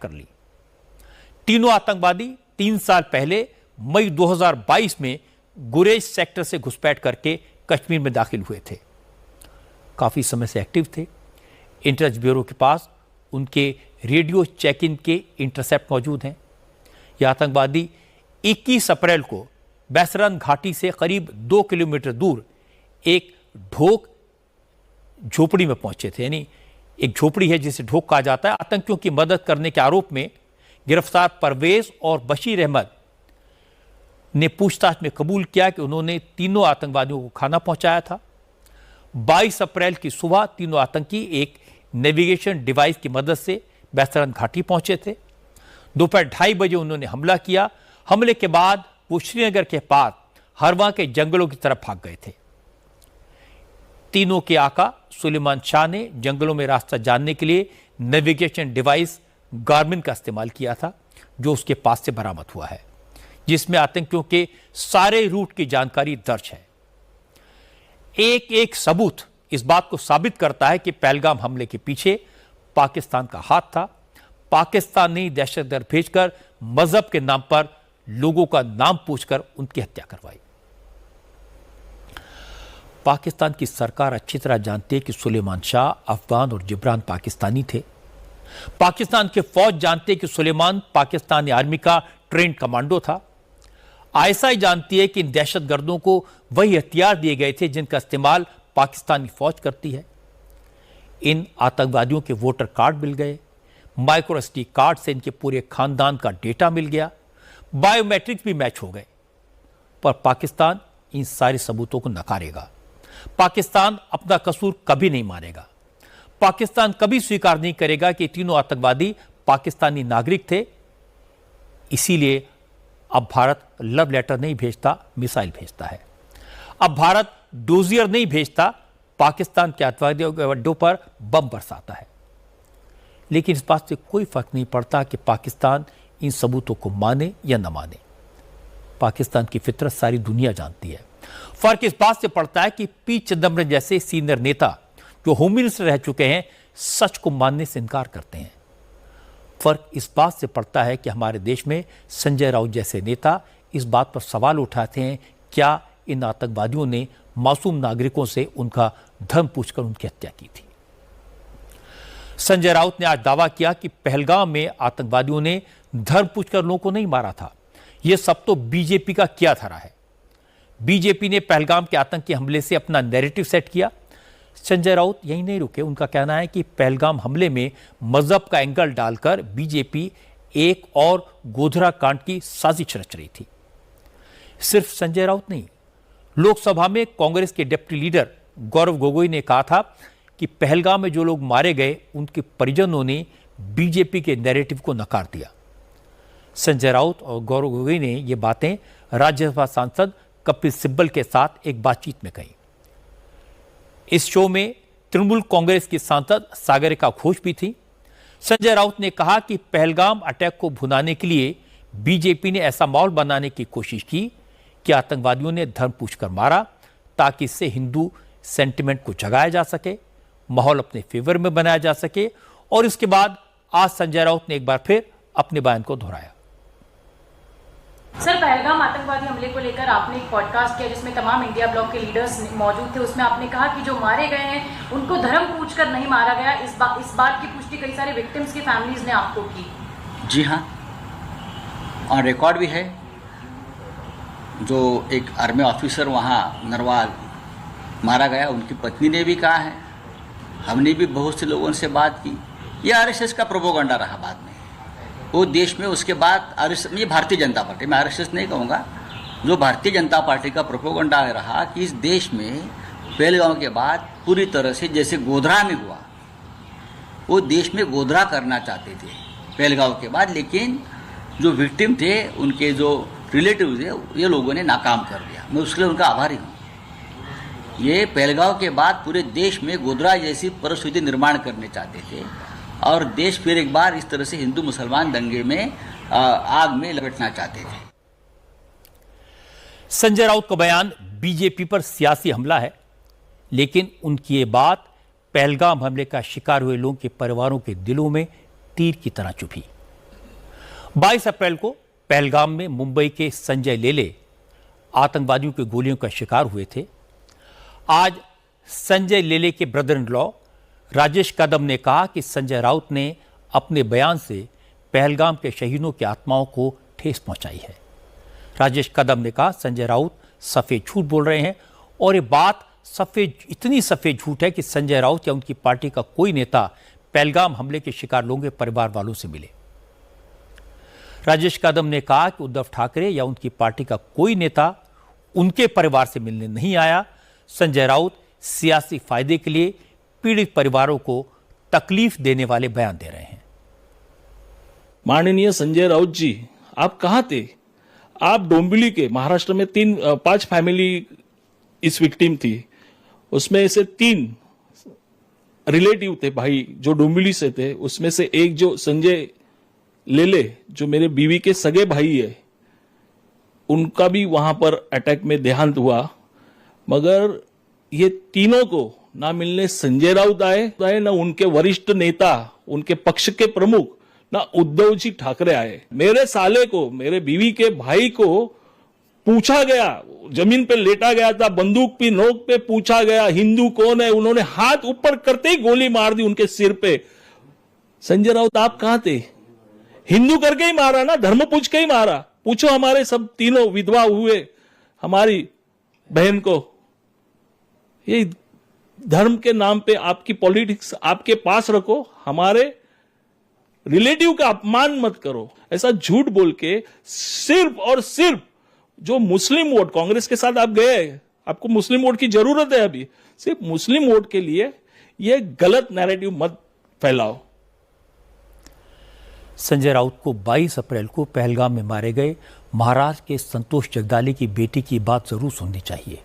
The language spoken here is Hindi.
कर ली। तीनों आतंकवादी 3 साल पहले मई 2022 में गुरेज सेक्टर से घुसपैठ करके कश्मीर में दाखिल हुए थे। काफी समय से एक्टिव थे। इंटेलिजेंस ब्यूरो के पास उनके रेडियो चेक इन के इंटरसेप्ट मौजूद हैं। ये आतंकवादी 21 अप्रैल को बैसरन घाटी से करीब 2 किलोमीटर दूर एक ढोक झोपड़ी में पहुंचे थे। यानी एक झोपड़ी है जिसे ढोक कहा जाता है। आतंकियों की मदद करने के आरोप में गिरफ्तार परवेज और बशीर अहमद ने पूछताछ में कबूल किया कि उन्होंने तीनों आतंकवादियों को खाना पहुंचाया था। 22 अप्रैल की सुबह तीनों आतंकी एक नेविगेशन डिवाइस की मदद से बैसरन घाटी पहुंचे थे। दोपहर 2:30 बजे उन्होंने हमला किया। हमले के बाद वो श्रीनगर के पास हरवा के जंगलों की तरफ भाग गए थे। तीनों के आका सुलेमान शाह ने जंगलों में रास्ता जानने के लिए नेविगेशन डिवाइस गार्मिन का इस्तेमाल किया था, जो उसके पास से बरामद हुआ है, जिसमें आतंकियों के सारे रूट की जानकारी दर्ज है। एक एक सबूत इस बात को साबित करता है कि पहलगाम हमले के पीछे पाकिस्तान का हाथ था। पाकिस्तान ने दहशतगर्द भेजकर मजहब के नाम पर लोगों का नाम पूछकर उनकी हत्या करवाई। पाकिस्तान की सरकार अच्छी तरह जानती है कि सुलेमान शाह अफगान और जिब्रान पाकिस्तानी थे। पाकिस्तान के फौज जानते हैं कि सुलेमान पाकिस्तानी आर्मी का ट्रेंड कमांडो था। आईएसआई जानती है कि इन दहशतगर्दों को वही हथियार दिए गए थे जिनका इस्तेमाल पाकिस्तानी फौज करती है। इन आतंकवादियों के वोटर कार्ड मिल गए, माइक्रो एसडी कार्ड से इनके पूरे खानदान का डेटा मिल गया, बायोमेट्रिक्स भी मैच हो गए। पर पाकिस्तान इन सारे सबूतों को नकारेगा। पाकिस्तान अपना कसूर कभी नहीं मानेगा। पाकिस्तान कभी स्वीकार नहीं करेगा कि तीनों आतंकवादी पाकिस्तानी नागरिक थे। इसीलिए अब भारत लव लेटर नहीं भेजता, मिसाइल भेजता है। अब भारत डोजियर नहीं भेजता, पाकिस्तान के आतंकवादियों के अड्डों पर बम बरसाता है। लेकिन इस बात से कोई फर्क नहीं पड़ता कि पाकिस्तान इन सबूतों को माने या न माने। पाकिस्तान की फितरत सारी दुनिया जानती है। फर्क इस बात से पड़ता है कि पी चिदंबरम जैसे सीनियर नेता जो होम मिनिस्टर रह चुके हैं, सच को मानने से इनकार करते हैं। फर्क इस बात से पड़ता है कि हमारे देश में संजय राउत जैसे नेता इस बात पर सवाल उठाते हैं, क्या इन आतंकवादियों ने मासूम नागरिकों से उनका धर्म पूछकर उनकी हत्या की थी। संजय राउत ने आज दावा किया कि पहलगाम में आतंकवादियों ने धर्म पूछकर लोगों को नहीं मारा था। यह सब तो बीजेपी का किया धरा है। बीजेपी ने पहलगाम के आतंकी हमले से अपना नैरेटिव सेट किया। संजय राउत यही नहीं रुके। उनका कहना है कि पहलगाम हमले में मजहब का एंगल डालकर बीजेपी एक और गोधरा कांड की साजिश रच रही थी। सिर्फ संजय राउत नहीं, लोकसभा में कांग्रेस के डिप्टी लीडर गौरव गोगोई ने कहा था कि पहलगाम में जो लोग मारे गए उनके परिजनों ने बीजेपी के नैरेटिव को नकार दिया। संजय राउत और गौरव गोगोई ने ये बातें राज्यसभा सांसद कपिल सिब्बल के साथ एक बातचीत में कही। इस शो में तृणमूल कांग्रेस की सांसद सागरिका घोष भी थी। संजय राउत ने कहा कि पहलगाम अटैक को भुनाने के लिए बीजेपी ने ऐसा माहौल बनाने की कोशिश की कि आतंकवादियों ने धर्म पूछकर मारा, ताकि इससे हिंदू सेंटिमेंट को जगाया जा सके, माहौल अपने फेवर में बनाया जा सके। और इसके बाद आज संजय राउत ने एक बार फिर अपने बयान को दोहराया। सर, पहलगाम आतंकवादी हमले को लेकर आपने एक पॉडकास्ट किया जिसमें तमाम इंडिया ब्लॉक के लीडर्स मौजूद थे। उसमें आपने कहा कि जो मारे गए हैं उनको धर्म पूछकर नहीं मारा गया। इस बात की पुष्टि कई सारे विक्टिम्स की फैमिलीज ने आपको की। जी हाँ, और रिकॉर्ड भी है। जो एक आर्मी ऑफिसर वहाँ नरवाल मारा गया, उनकी पत्नी ने भी कहा है, हमने भी बहुत से लोगों से बात की। यह आरएसएस का प्रोपोगंडा रहा बाद में वो देश में। उसके बाद आरएसएस, ये भारतीय जनता पार्टी, मैं आरएसएस नहीं कहूँगा, जो भारतीय जनता पार्टी का प्रोपोगंडा रहा कि इस देश में पहलगाम के बाद पूरी तरह से जैसे गोधरा में हुआ, वो देश में गोधरा करना चाहते थे पहलगाम के बाद। लेकिन जो विक्टिम थे, उनके जो रिलेटिव थे, ये लोगों ने नाकाम कर दिया। मैं उसके लिए उनका आभारी हूँ। ये पहलगाम के बाद पूरे देश में गोधरा जैसी परिस्थिति निर्माण करने चाहते थे और देश फिर एक बार इस तरह से हिंदू मुसलमान दंगे में आग में लपेटना चाहते थे। संजय राउत का बयान बीजेपी पर सियासी हमला है, लेकिन उनकी ये बात पहलगाम हमले का शिकार हुए लोगों के परिवारों के दिलों में तीर की तरह चुभी। 22 अप्रैल को पहलगाम में मुंबई के संजय लेले आतंकवादियों की गोलियों का शिकार हुए थे। आज संजय लेले के ब्रदर इन लॉ राजेश कदम ने कहा कि संजय राउत ने अपने बयान से पहलगाम के शहीदों की आत्माओं को ठेस पहुंचाई है। राजेश कदम ने कहा संजय राउत सफेद झूठ बोल रहे हैं और ये बात इतनी सफेद झूठ है कि संजय राउत या उनकी पार्टी का कोई नेता पहलगाम हमले के शिकार लोगों के परिवार वालों से मिले। राजेश कदम ने कहा कि उद्धव ठाकरे या उनकी पार्टी का कोई नेता उनके परिवार से मिलने नहीं आया। संजय राउत सियासी फायदे के लिए पीड़ित परिवारों को तकलीफ देने वाले बयान दे रहे हैं। माननीय संजय राउत जी, आप कहां थे? आप डोंबिवली के, महाराष्ट्र में 5 फैमिली इस विक्टिम थी, उसमें से 3 रिलेटिव थे भाई जो डोंबिवली से थे। उसमें से एक जो संजय लेले जो मेरे बीवी के सगे भाई है, उनका भी वहां पर अटैक में देहांत हुआ। मगर ये तीनों को ना मिलने संजय राउत आए, ना उनके वरिष्ठ नेता, उनके पक्ष के प्रमुख, ना उद्धव जी ठाकरे आए। मेरे साले को, मेरे बीवी के भाई को पूछा गया, जमीन पे लेटा गया था, बंदूक की नोक पे पूछा गया हिंदू कौन है, उन्होंने हाथ ऊपर करते ही गोली मार दी उनके सिर पे। संजय राउत आप कहां थे? हिंदू करके ही मारा ना, धर्म पूछ के ही मारा। पूछो हमारे सब तीनों विधवा हुए हमारी बहन को। ये धर्म के नाम पे आपकी पॉलिटिक्स आपके पास रखो, हमारे रिलेटिव का अपमान मत करो। ऐसा झूठ बोल के सिर्फ और सिर्फ जो मुस्लिम वोट, कांग्रेस के साथ आप गए, आपको मुस्लिम वोट की जरूरत है अभी, सिर्फ मुस्लिम वोट के लिए ये गलत नैरेटिव मत फैलाओ। संजय राउत को 22 अप्रैल को पहलगाम में मारे गए महाराष्ट्र के संतोष जगदाले की बेटी की बात जरूर सुननी चाहिए।